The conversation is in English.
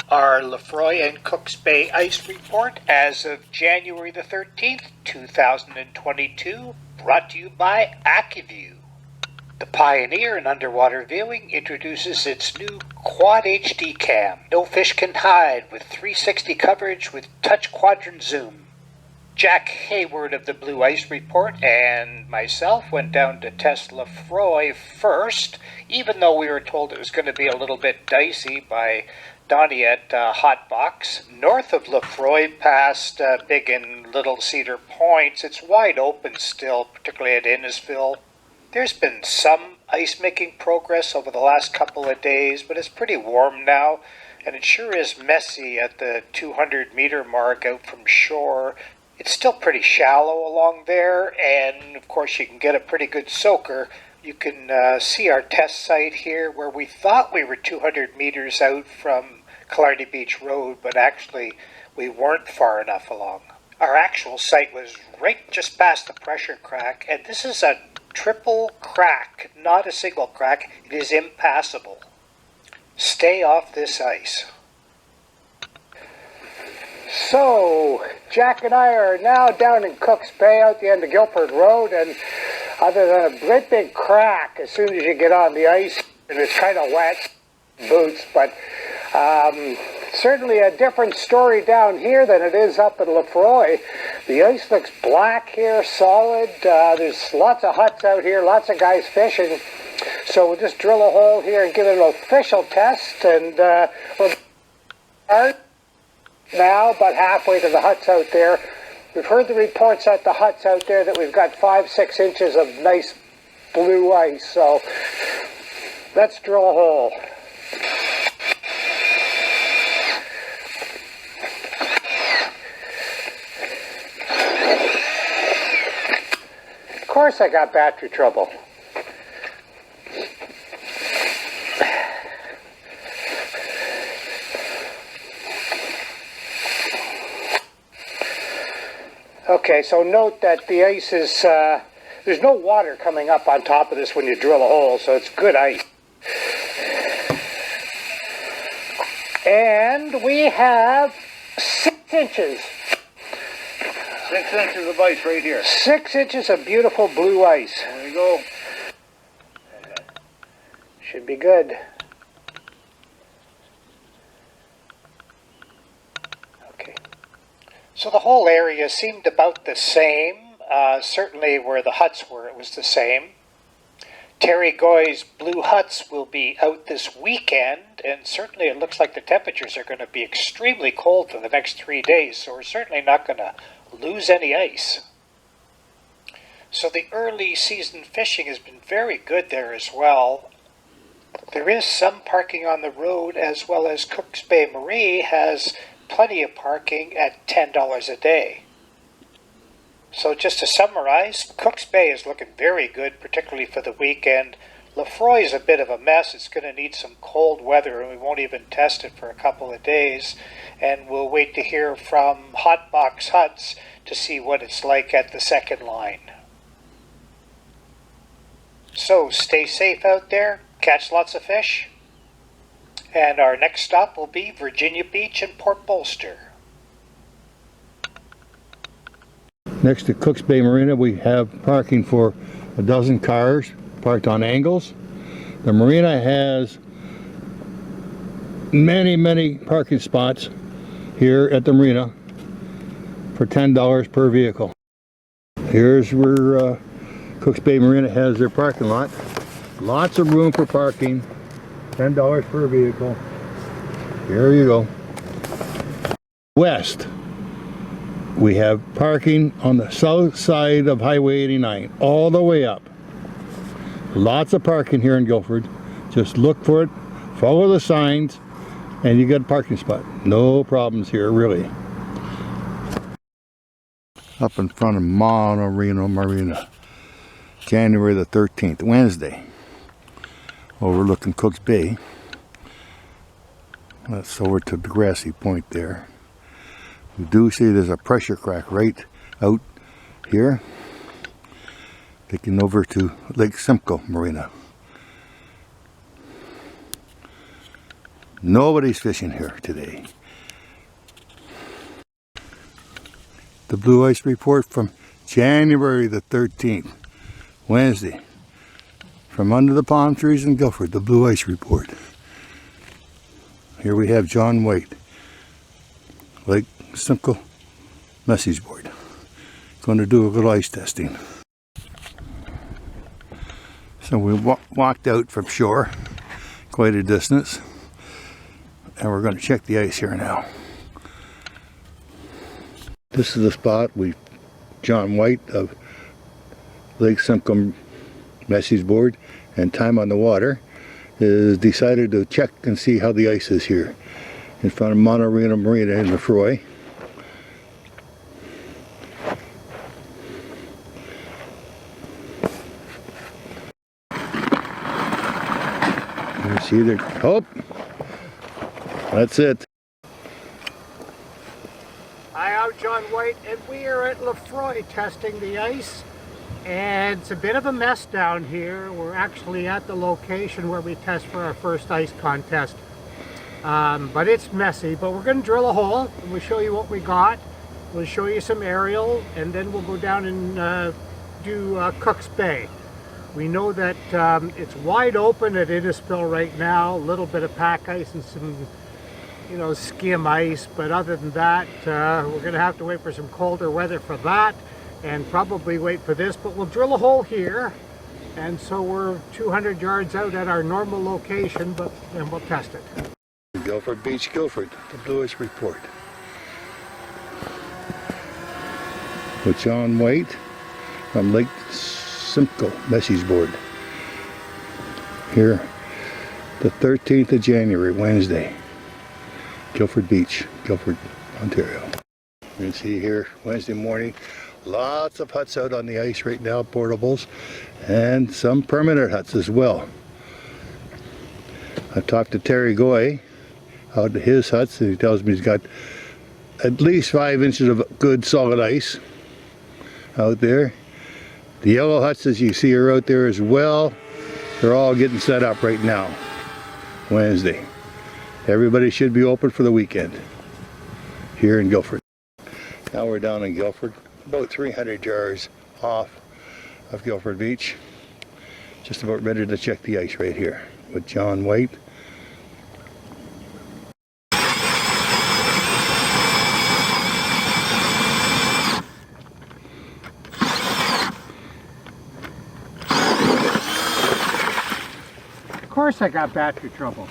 Our Lefroy and Cooks Bay ice report as of January the 13th, 2022, brought to you by AccuView. The pioneer in underwater viewing introduces its new Quad HD cam. No fish can hide with 360 coverage with touch quadrant zoom. Jack Hayward of the Blue Ice Report and myself went down to test Lefroy first, even though we were told it was going to be a little bit dicey by Donnie at Hotbox. North of Lefroy, past Big and Little Cedar Points, it's wide open still, particularly at Innisfil. There's been some ice making progress over the last couple of days, but it's pretty warm now, and it sure is messy at the 200-meter mark out from shore. It's still pretty shallow along there, and of course you can get a pretty good soaker. You can see our test site here where we thought we were 200 meters out from Killarney Beach Road, but actually we weren't far enough along. Our actual site was right just past the pressure crack, and this is a triple crack, not a single crack. It is impassable. Stay off this ice. So, Jack and I are now down in Cooks Bay out the end of Guilford Road, and other than a great big crack as soon as you get on the ice, and it's kind of wet, boots, but certainly a different story down here than it is up in Lefroy. The ice looks black here, solid. There's lots of huts out here, lots of guys fishing. So we'll just drill a hole here and give it an official test, and we'll start now about halfway to the huts out there. We've heard the reports at the huts out there that we've got 5-6 inches of nice blue ice, so let's drill a hole. Of course I got battery trouble. Okay, so note that the ice is, there's no water coming up on top of this when you drill a hole, so it's good ice. And we have 6 inches. 6 inches of ice right here. 6 inches of beautiful blue ice. There you go. Should be good. Okay. So the whole area seemed about the same. Certainly where the huts were, it was the same. Terry Goy's Blue Huts will be out this weekend, and certainly it looks like the temperatures are going to be extremely cold for the next 3 days, so we're certainly not going to lose any ice. So the early season fishing has been very good there as well. There is some parking on the road, as well as Cooks Bay Marie has plenty of parking at $10 a day. So just to summarize, Cooks Bay is looking very good, particularly for the weekend. Lefroy is a bit of a mess. It's going to need some cold weather, and we won't even test it for a couple of days. And we'll wait to hear from Hotbox Huts to see what it's like at the second line. So stay safe out there, catch lots of fish, and our next stop will be Virginia Beach and Port Bolster. Next to Cooks Bay Marina, we have parking for a dozen cars parked on angles. The marina has many parking spots here at the marina for $10 per vehicle. Here's where Cooks Bay Marina has their parking lot. Lots of room for parking, $10 per vehicle. Here you go. West, we have parking on the south side of Highway 89, all the way up. Lots of parking here in Guilford. Just look for it, follow the signs, and you get a parking spot. No problems here, really. Up in front of Monorino Marina, January the 13th, Wednesday, overlooking Cooks Bay. That's over to the grassy point there. We do see there's a pressure crack right out here, taking over to Lake Simcoe Marina. Nobody's fishing here today. The blue ice report from January the 13th, Wednesday. From under the palm trees in Guilford, the blue ice report. Here we have John White, Lake Simcoe message board. Going to do a little ice testing. So we walked out from shore quite a distance, and we're going to check the ice here now. This is the spot John White of Lake Simcoe message board and Time on the Water is decided to check and see how the ice is here in front of Monorena Marina in Lefroy. You see there, oh, that's it. Hi, I'm John White, and we are at Lefroy testing the ice. And it's a bit of a mess down here. We're actually at the location where we test for our first ice contest. But it's messy, but we're going to drill a hole and we'll show you what we got. We'll show you some aerial, and then we'll go down and do Cook's Bay. We know that it's wide open at Innispill right now, a little bit of pack ice and some, you know, skim ice, but other than that, we're going to have to wait for some colder weather for that, and probably wait for this, but we'll drill a hole here, and so we're 200 yards out at our normal location, but then we'll test it. Guilford Beach, Guilford, the blue ice report. With John White from Lake Simcoe message board. Here, the 13th of January, Wednesday. Guilford Beach, Guilford, Ontario. You can see here, Wednesday morning, lots of huts out on the ice right now, portables, and some permanent huts as well. I've talked to Terry Goy out at his huts, and he tells me he's got at least 5 inches of good solid ice out there. The yellow huts, as you see, are out there as well. They're all getting set up right now, Wednesday. Everybody should be open for the weekend here in Guilford. Now we're down in Guilford, about 300 yards off of Guilford Beach. Just about ready to check the ice right here with John White. Of course I got battery trouble.